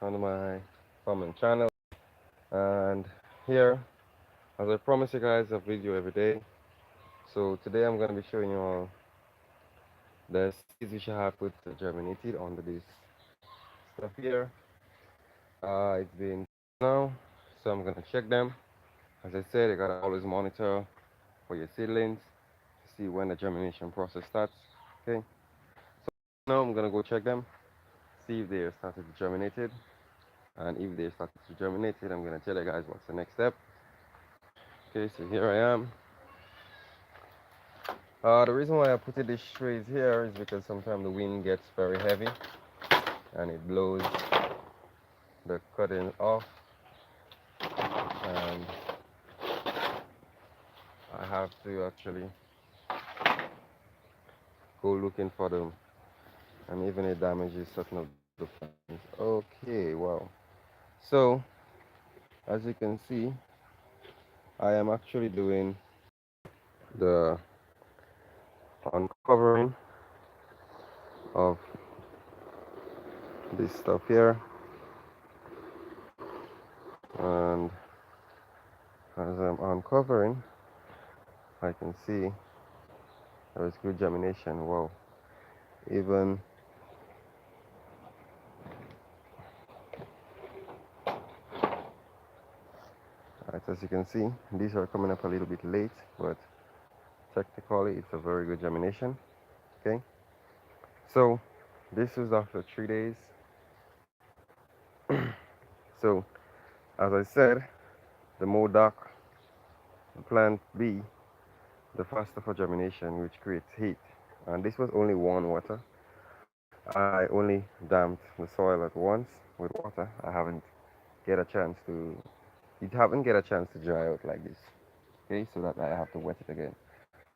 on my farming channel. And here, as I promise you guys, a video every day. So today I'm going to be showing you all the seeds which I have put germinated under this stuff here. It's been now, so I'm going to check them. As I said, you got to always monitor for your seedlings to see when the germination process starts. Okay, now I'm going to go check them, see if they started to germinated. And if they started to germinate it, I'm going to tell you guys what's the next step. Okay, so here I am. The reason why I put it these trays here is because sometimes the wind gets very heavy and it blows the cutting off, and I have to actually go looking for them, and even it damages certain of the plants. Okay, wow. So as you can see, I am actually doing the uncovering of this stuff here, and as I'm uncovering, I can see there is good germination. Wow. Even right, as you can see, these are coming up a little bit late, but technically it's a very good germination. Okay, so this is after 3 days. So as I said, the more dark the plant be, the faster for germination, which creates heat. And this was only one water. I only damped the soil at once with water. I haven't get a chance to it haven't get a chance to dry out like this. Okay, so that I have to wet it again.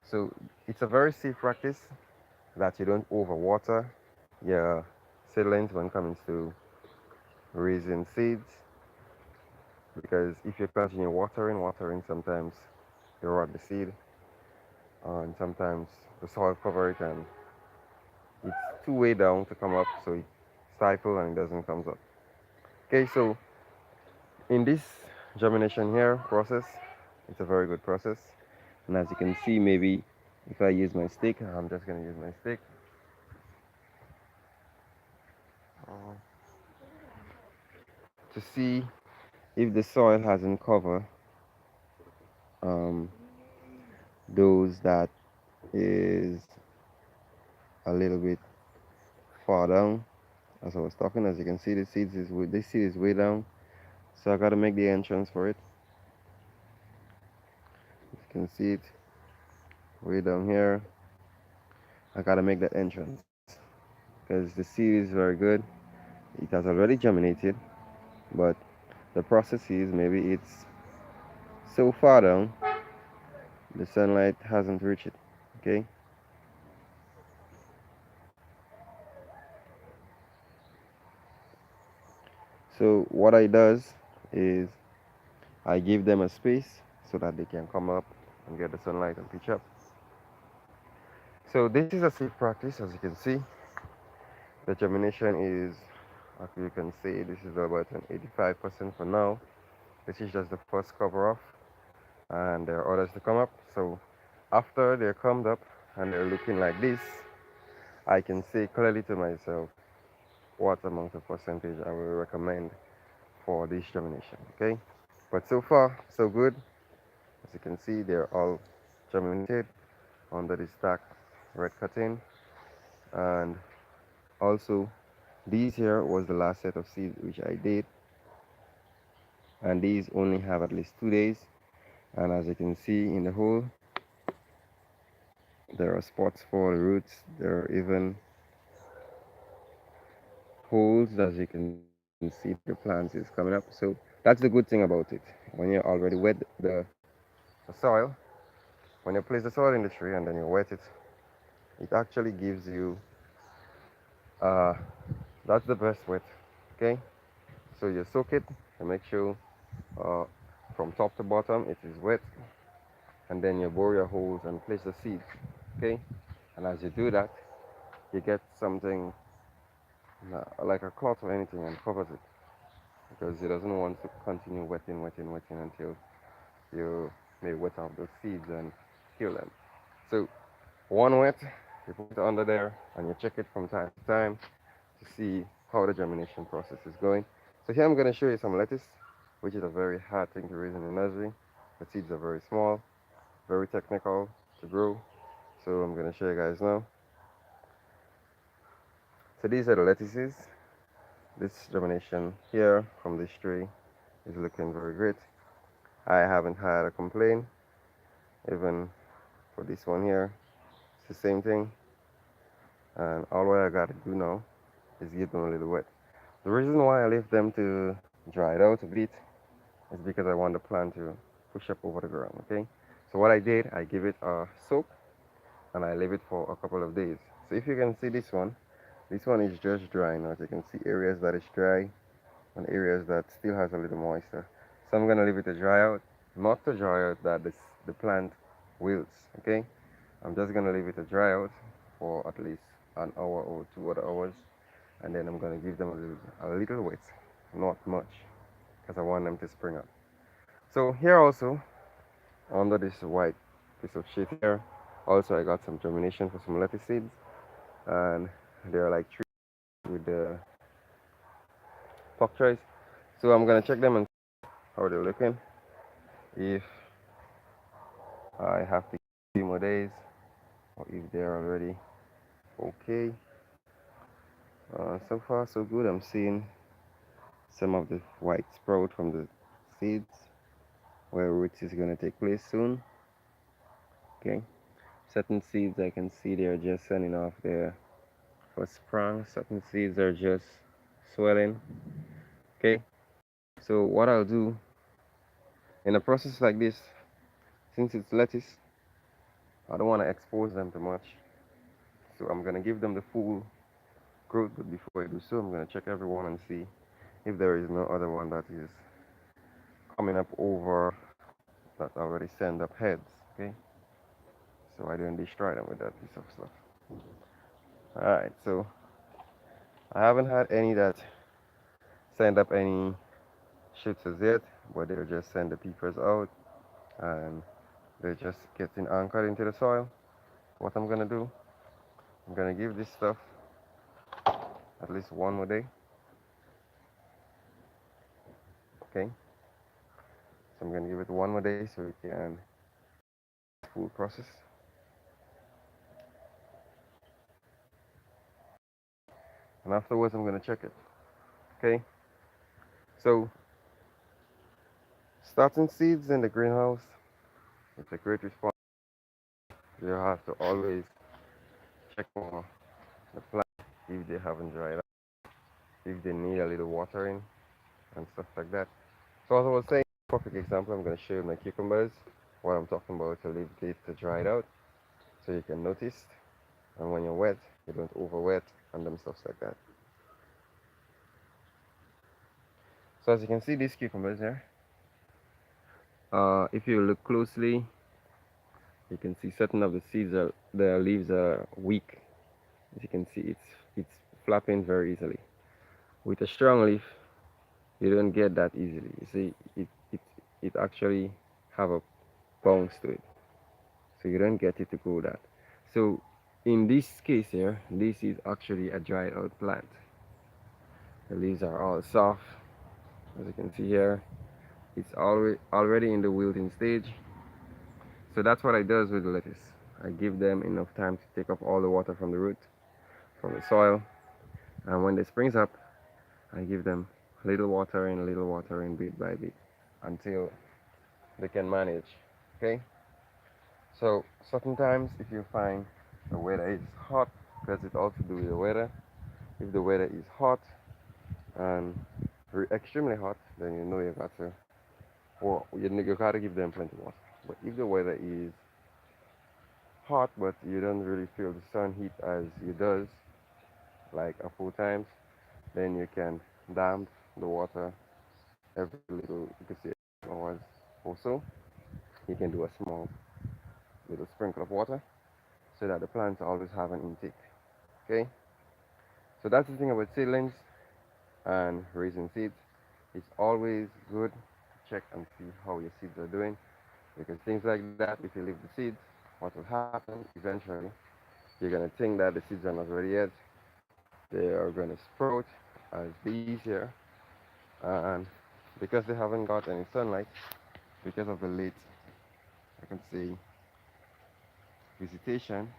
So it's a very safe practice that you don't overwater your seedlings when it comes to raising seeds, because if you continue watering sometimes you rot the seed, and sometimes the soil cover it and it's too way down to come up, so it stifle and it doesn't comes up. Okay, so in this germination here process, it's a very good process, and as you can see, maybe if I use my stick, I'm just gonna use my stick uh, to see if the soil hasn't covered um, those that is a little bit far down. As I was talking, as you can see, this seed is way down, so I gotta make the entrance for it. You can see it way down here. I gotta make that entrance because the seed is very good. It has already germinated, but the process is maybe it's so far down the sunlight hasn't reached it. Okay, so what I does is I give them a space so that they can come up and get the sunlight and pitch up. So this is a safe practice. As you can see, the germination is, as you can see, this is about an 85% for now. This is just the first cover off, and there are others to come up. So after they're come up and they're looking like this, I can say clearly to myself what amount of percentage I will recommend for this germination. Okay, but so far so good. As you can see, they're all germinated under this dark red cutting, and also these here was the last set of seeds which I did, and these only have at least 2 days. And as you can see in the hole, there are spots for the roots. There are even holes, as you can see, the plants is coming up. So that's the good thing about it. When you already wet the soil, when you place the soil in the tree and then you wet it, it actually gives you uh, that's the best wet. Okay, so you soak it and make sure uh, from top to bottom it is wet, and then you bore your holes and place the seeds. Okay, and as you do that, you get something like a cloth or anything and covers it. because it doesn't want to continue wetting until you may wet off those seeds and kill them. So one wet, you put it under there and you check it from time to time to see how the germination process is going. So here I'm going to show you some lettuce, which is a very hard thing to raise in the nursery. The seeds are very small, very technical to grow. So I'm going to show you guys now. So these are the lettuces. This germination here from this tree is looking very great. I haven't had a complaint, even for this one here. It's the same thing. And all what I got to do now is give them a little wet. The reason why I leave them to dry it out a bit is because I want the plant to push up over the ground, okay? So what I did, I give it a soak and I leave it for a couple of days. So if you can see this one is just dry now. You can see areas that is dry and areas that still has a little moisture. So I'm gonna leave it to dry out, not to dry out that the plant wilts, okay? I'm just gonna leave it to dry out for at least an hour or 2 other hours, and then I'm gonna give them a little wet, not much, because I want them to spring up. So here also under this white piece of sheet here, also I got some germination for some lettuce seeds, and they're like trees with the puck trays. So I'm gonna check them and see how they're looking. If I have to give a few more days, or if they're already okay. So far so good. I'm seeing some of the white sprout from the seeds where roots is gonna take place soon. Okay. Certain seeds I can see they're just sending off their first sprung. Certain seeds are just swelling. Okay. So what I'll do in a process like this, since it's lettuce, I don't want to expose them too much. So I'm gonna give them the full growth, but before I do so, I'm gonna check everyone and see if there is no other one that is coming up over that already send up heads. Okay. So I didn't destroy them with that piece of stuff. Alright, so I haven't had any that send up any shoots as yet, but they'll just send the peepers out and they're just getting anchored into the soil. What I'm gonna do, I'm gonna give this stuff at least one more day. Okay, so I'm gonna give it one more day so it can full process. And afterwards I'm gonna check it. Okay, so starting seeds in the greenhouse, it's a great response. You have to always check for the plant if they haven't dried up, if they need a little watering and stuff like that. So as I was saying, perfect example, I'm going to show you my cucumbers, what I'm talking about to leave it to dry it out so you can notice. And when you're wet, you don't over wet and them stuff like that. So as you can see, these cucumbers here, if you look closely, you can see certain of the seeds are, the leaves are weak. As you can see, it's flapping very easily. With a strong leaf, you don't get that easily. You see, it actually have a bounce to it, so you don't get it to go that. So in this case here, this is actually a dried out plant. The leaves are all soft, as you can see here. It's already in the wilting stage. So that's what I does with the lettuce. I give them enough time to take up all the water from the root, from the soil, and when they springs up, I give them little watering bit by bit until they can manage. Okay. So certain times if you find the weather is hot, because it also do with the weather. If the weather is hot and extremely hot, then you know you got to, or you got to give them plenty of water. But if the weather is hot, but you don't really feel the sun heat as you does, like a full times, then you can damp the water every little, you can see hours or so. You can do a small little sprinkle of water so that the plants always have an intake. Okay, so that's the thing about seedlings and raising seeds. It's always good to check and see how your seeds are doing, because things like that, if you leave the seeds, what will happen eventually, you're gonna think that the seeds are not ready yet. They are gonna sprout as bees here, and because they haven't got any sunlight, because of the late, I can say, visitation,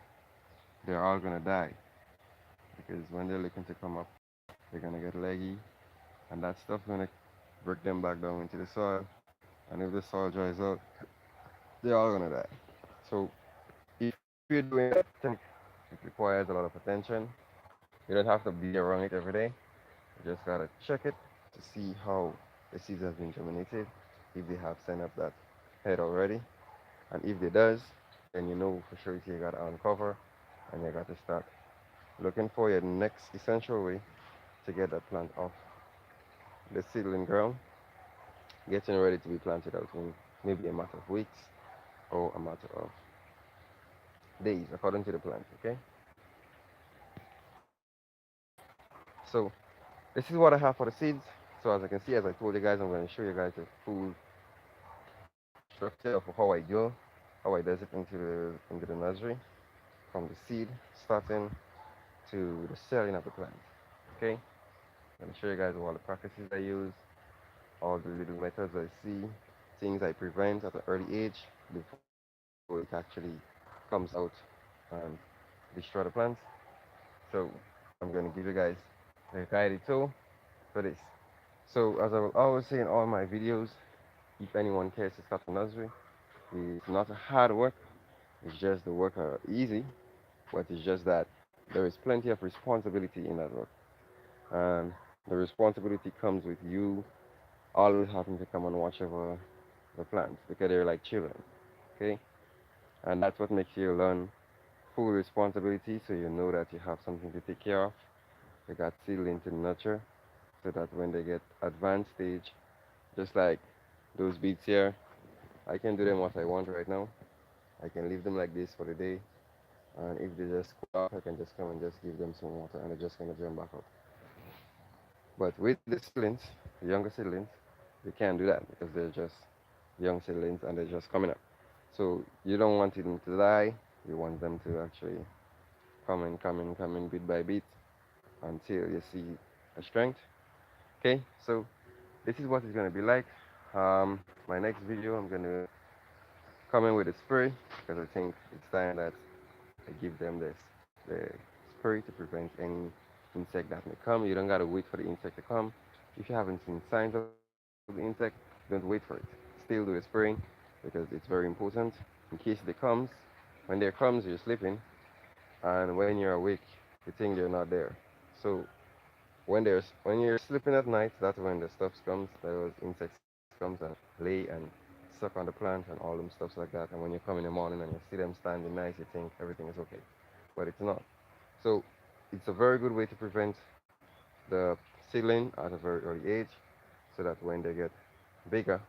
they're all gonna die, because when they're looking to come up, they're gonna get leggy, and that stuff's gonna break them back down into the soil. And if the soil dries out, they're all gonna die. So if you're doing that, I think it requires a lot of attention. You don't have to be around it every day. You just gotta check it to see how the seeds have been germinated, if they have sent up that head already, and if they does, then you know for sure you gotta uncover and you got to start looking for your next essential way to get that plant off the seedling ground, getting ready to be planted out in maybe a matter of weeks or a matter of days according to the plant. Okay, so this is what I have for the seeds. So as I can see, as I told you guys, I'm going to show you guys the full structure of how I do, how I does it into the nursery, from the seed starting to the selling of the plant. Okay, I'm going to show you guys all the practices I use, all the little methods I see, things I prevent at an early age before it actually comes out and destroy the plants. So I'm going to give you guys a guided tool for this. So as I will always say in all my videos, if anyone cares to start a nursery, it's not a hard work. It's just the work are easy, but it's just that there is plenty of responsibility in that work. And the responsibility comes with you always having to come and watch over the plants because they're like children. Okay? And that's what makes you learn full responsibility so you know that you have something to take care of. You got seedling to nurture so that when they get advanced stage, just like those beets here, I can do them what I want right now. I can leave them like this for the day. And if they just cool off, I can just come and just give them some water and they're just gonna jump back up. But with the seedlings, the younger seedlings, you can't do that because they're just young seedlings and they're just coming up. So you don't want them to die. You want them to actually come in bit by bit until you see a strength. Okay, so this is what it's gonna be like. My next video, I'm gonna come in with a spray because I think it's time that I give them the spray to prevent any insect that may come. You don't gotta wait for the insect to come. If you haven't seen signs of the insect, don't wait for it. Still do the spraying because it's very important in case they comes. When there comes, you're sleeping, and when you're awake, you think they're not there. So when you're sleeping at night, that's when the stuff comes. Those insects comes and lay and suck on the plant and all them stuffs like that. And when you come in the morning and you see them standing nice, you think everything is okay, but it's not. So it's a very good way to prevent the seedling at a very early age, so that when they get bigger,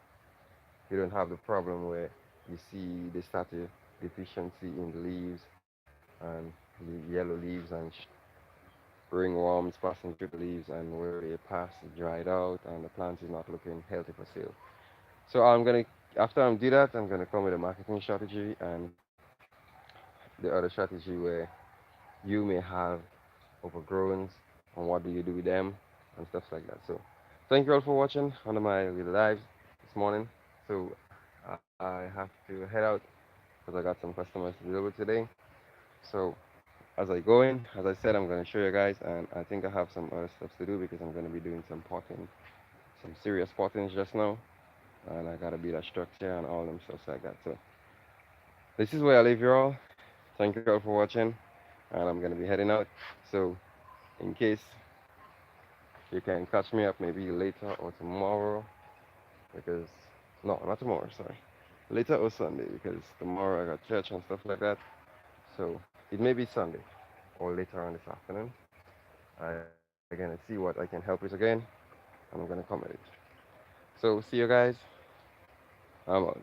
you don't have the problem where you see they start to deficiency in the leaves and the yellow leaves and ringworms passing through the leaves, and where they pass it dried out and the plant is not looking healthy for sale. So after I do that, I'm gonna come with a marketing strategy and the other strategy where you may have overgrowns and what do you do with them and stuff like that. So thank you all for watching under my little lives this morning. So I have to head out because I got some customers to deal with today. So as I go in, as I said, I'm going to show you guys, and I think I have some other stuff to do because I'm going to be doing some potting, some serious pottings just now, and I got to be that structure and all them stuff like that. So this is where I leave you all. Thank you all for watching, and I'm going to be heading out. So in case you can catch me up maybe later or tomorrow, because no, not tomorrow, sorry, later or Sunday, because tomorrow I got church and stuff like that. So it may be Sunday or later on this afternoon. I'm gonna see what I can help with again, and I'm gonna comment it. So see you guys. I'm out.